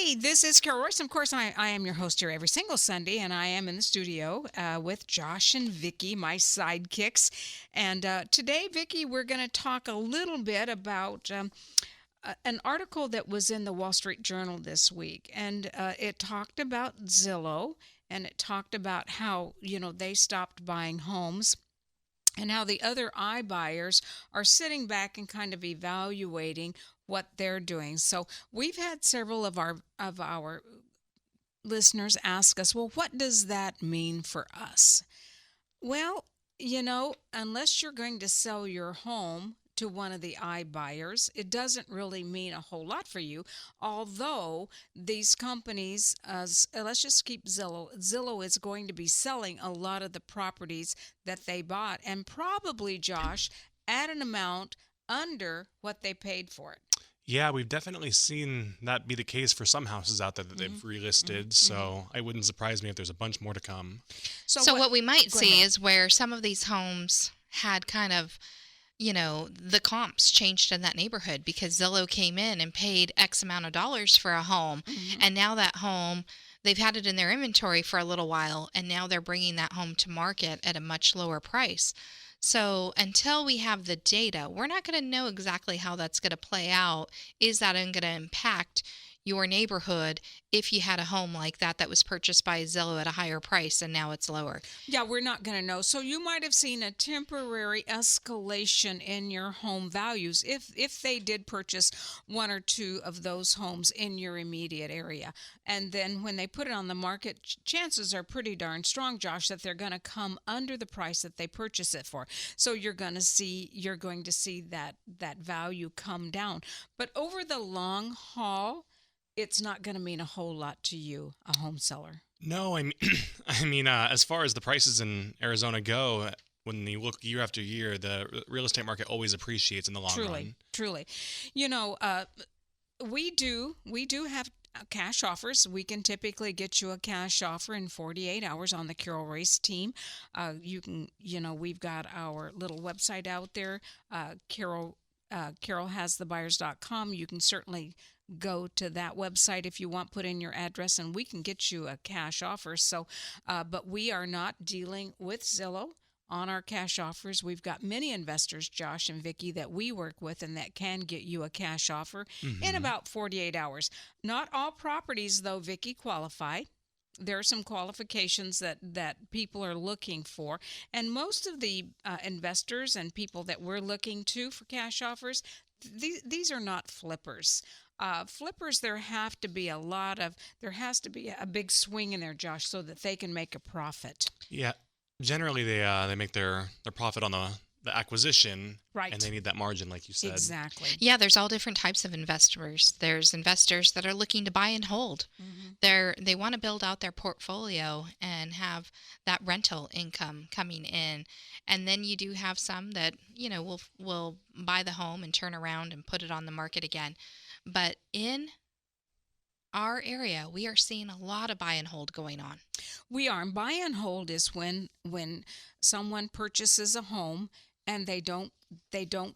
Hey, this is Carol Royce. Of course, I am your host here every single Sunday, and I am in the studio with Josh and Vicky, my sidekicks. And today, Vicky, we're going to talk a little bit about an article that was in the Wall Street Journal this week, and it talked about Zillow, and it talked about how they stopped buying homes. And how the other iBuyers are sitting back and kind of evaluating what they're doing. So we've had several of our listeners ask us, well, what does that mean for us? Well, unless you're going to sell your home to one of the iBuyers, it doesn't really mean a whole lot for you. Although these companies, let's just keep Zillow. Zillow is going to be selling a lot of the properties that they bought, and probably, Josh, at an amount under what they paid for it. Yeah, we've definitely seen that be the case for some houses out there that they've relisted. So it wouldn't surprise me if there's a bunch more to come. So what we might Go see ahead. is where some of these homes had kind of, the comps changed in that neighborhood because Zillow came in and paid X amount of dollars for a home. And now that home, they've had it in their inventory for a little while, and now they're bringing that home to market at a much lower price. So until we have the data, we're not going to know exactly how that's going to play out. Is that going to impact your neighborhood if you had a home like that was purchased by Zillow at a higher price and now it's lower? Yeah, we're not going to know. So you might have seen a temporary escalation in your home values if they did purchase one or two of those homes in your immediate area. And then when they put it on the market, chances are pretty darn strong, Josh, that they're going to come under the price that they purchase it for. So you're going to see that value come down. But over the long haul, it's not going to mean a whole lot to you, a home seller. No, I mean, as far as the prices in Arizona go, when you look year after year, the real estate market always appreciates in the long run. Truly. You know, we do have cash offers. We can typically get you a cash offer in 48 hours on the Carol Race team. We've got our little website out there, carolhasthebuyers.com. You can certainly go to that website if you want, put in your address, and we can get you a cash offer. So, but we are not dealing with Zillow on our cash offers. We've got many investors, Josh and Vicky, that we work with and that can get you a cash offer in about 48 hours. Not all properties, though, Vicky, qualify. There are some qualifications that people are looking for. And most of the investors and people that we're looking to for cash offers, these are not flippers. Flippers, there has to be a big swing in there, Josh, so that they can make a profit. Yeah, generally they make their profit on the acquisition, Right. and they need that margin, like you said. Exactly. Yeah, there's all different types of investors. There's investors that are looking to buy and hold. They want to build out their portfolio and have that rental income coming in. And then you do have some that, will buy the home and turn around and put it on the market again. But in our area, we are seeing a lot of buy and hold going on. We are. And buy and hold is when someone purchases a home and they don't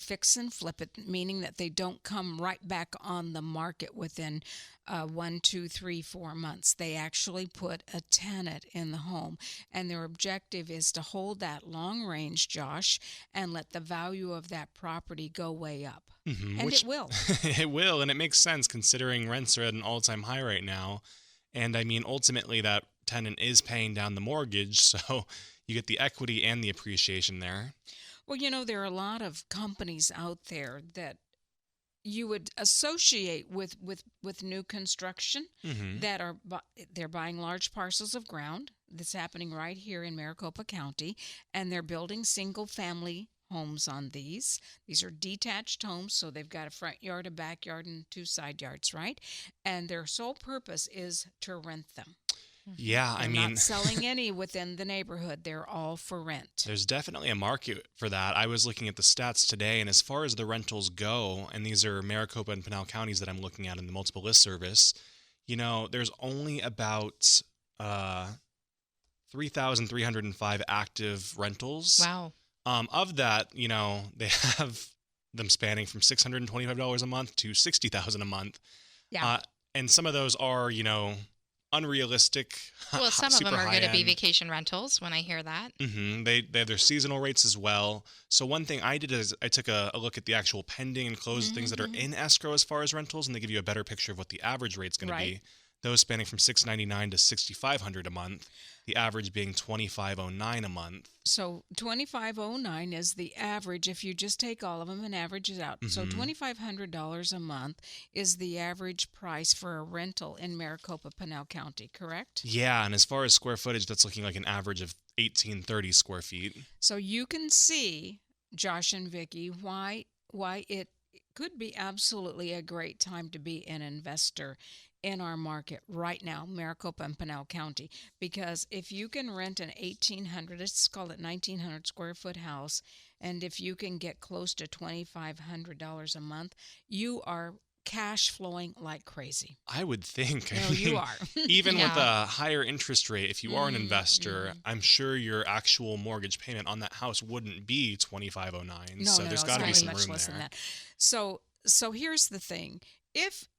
fix and flip it, meaning that they don't come right back on the market within 1, 2, 3, 4 months. They actually put a tenant in the home, and their objective is to hold that long range, Josh, and let the value of that property go way up. And Which it will. it will, and it makes sense considering rents are at an all-time high right now. And I mean, ultimately, that tenant is paying down the mortgage, so you get the equity and the appreciation there. Well, there are a lot of companies out there that you would associate with new construction that they're buying large parcels of ground. That's happening right here in Maricopa County, and they're building single family homes on these. These are detached homes, so they've got a front yard, a backyard, and 2 side yards, right? And their sole purpose is to rent them. Yeah, They're not selling any within the neighborhood. They're all for rent. there's definitely a market for that. I was looking at the stats today, and as far as the rentals go, and these are Maricopa and Pinal counties that I'm looking at in the multiple list service, there's only about 3,305 active rentals. Wow. Of that, they have them spanning from $625 a month to $60,000 a month. Yeah. And some of those are, unrealistic, Well, some of them super are high going to be end. vacation rentals when I hear that. They have their seasonal rates as well. So one thing I did is I took a look at the actual pending and closed things that are Mm-hmm. in escrow as far as rentals, and they give you a better picture of what the average rate's going to Right. be. Those spanning from $699 to $6,500 a month. The average being $2,509 a month. So 2509 is the average if you just take all of them and average it out. So hmm $2,500 a month is the average price for a rental in Maricopa, Pinal County, correct? Yeah, and as far as square footage, that's looking like an average of 1830 square feet. So you can see, Josh and Vicky, why it could be absolutely a great time to be an investor in our market right now, Maricopa and Pinal County, because if you can rent an 1800, let's call it 1900 square foot house, and if you can get close to $2,500 a month, you are cash flowing like crazy. I would think. I No, you mean, are. even with Yeah. a higher interest rate, if you are an investor, Mm-hmm. I'm sure your actual mortgage payment on that house wouldn't be 2509. No, So no, there's no. It's got to going be to be some much room less than there. that. So here's the thing: if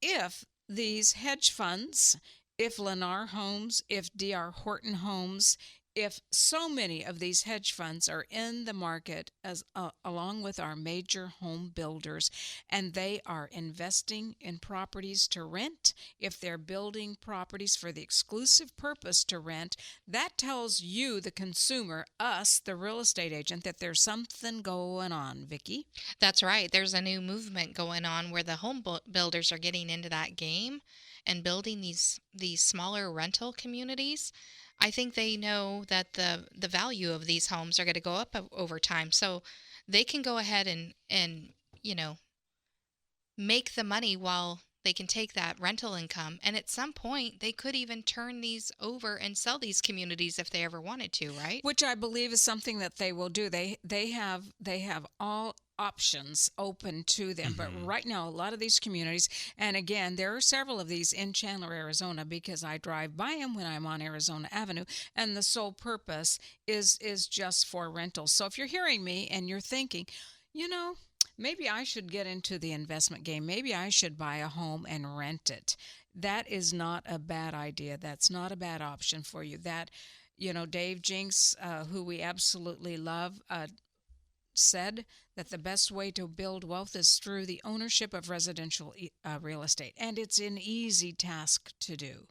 these hedge funds, if Lennar Homes, if D.R. Horton Homes, if so many of these hedge funds are in the market as along with our major home builders, and they are investing in properties to rent, if they're building properties for the exclusive purpose to rent, that tells you, the consumer, us, the real estate agent, that there's something going on, Vicky. That's right. There's a new movement going on where the builders are getting into that game and building these smaller rental communities. I think they know that the value of these homes are going to go up over time, so they can go ahead and you know make the money while they can take that rental income. And at some point, they could even turn these over and sell these communities if they ever wanted to, right? Which I believe is something that they will do. They have all options open to them, but hmm right now a lot of these communities, and again there are several of these in Chandler, Arizona, because I drive by them when I'm on Arizona Avenue, and the sole purpose is just for rentals. So if you're hearing me and you're thinking, you know, maybe I should get into the investment game, maybe I should buy a home and rent it, that is not a bad idea. That's not a bad option for you. That, Dave Jinks, who we absolutely love, said that the best way to build wealth is through the ownership of residential real estate, and it's an easy task to do.